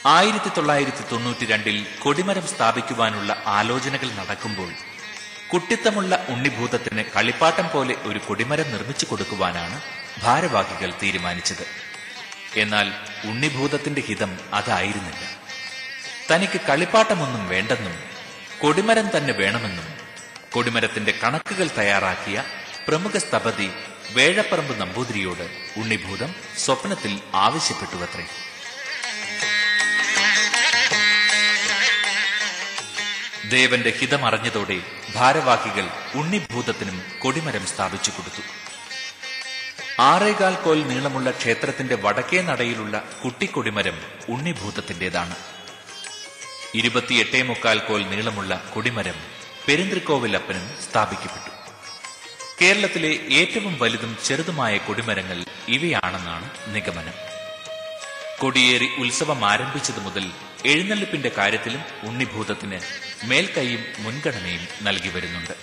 1992 കൊടിമരം സ്ഥാപിക്കുവാനുള്ള ആലോചനകൾ നടക്കുമ്പോൾ കുട്ടിത്തമുള്ള ഉണ്ണിഭൂതത്തിന് കളിപ്പാട്ടം പോലെ ഒരു കൊടിമരം നിർമ്മിച്ചു കൊടുക്കുവാനാണ് ഭാരവാഹികൾ തീരുമാനിച്ചത്. എന്നാൽ ഉണ്ണിഭൂതത്തിന്റെ ഹിതം അതായിരുന്നില്ല. തനിക്ക് കളിപ്പാട്ടമൊന്നും വേണ്ടെന്നും കൊടിമരം തന്നെ വേണമെന്നും കൊടിമരത്തിന്റെ കണക്കുകൾ തയ്യാറാക്കിയ പ്രമുഖ സ്ഥപതി വേഴപ്പറമ്പ് നമ്പൂതിരിയോട് ഉണ്ണിഭൂതം സ്വപ്നത്തിൽ ആവശ്യപ്പെട്ടുവത്രേ. ദേവന്റെ ഹിതമറിഞ്ഞതോടെ ഭാരവാഹികൾ ഉണ്ണിഭൂതത്തിനും കൊടിമരം സ്ഥാപിച്ചു കൊടുത്തു. 6.25 കോൽ നീളമുള്ള ക്ഷേത്രത്തിന്റെ വടക്കേ നടയിലുള്ള കുട്ടിക്കൊടിമരം ഉണ്ണിഭൂതത്തിന്റേതാണ്. 28.25 കോൽ നീളമുള്ള കൊടിമരം പെരുന്തൃക്കോവിലപ്പനും സ്ഥാപിക്കപ്പെട്ടു. കേരളത്തിലെ ഏറ്റവും വലുതും ചെറുതുമായ കൊടിമരങ്ങൾ ഇവയാണെന്നാണ് നിഗമനം. കൊടിയേറി ഉത്സവം ആരംഭിച്ചതു മുതൽ എഴുന്നള്ളിപ്പിന്റെ കാര്യത്തിലും ഉണ്ണിഭൂതത്തിന് മേൽക്കൈയും മുൻഗണനയും നൽകി വരുന്നുണ്ട്.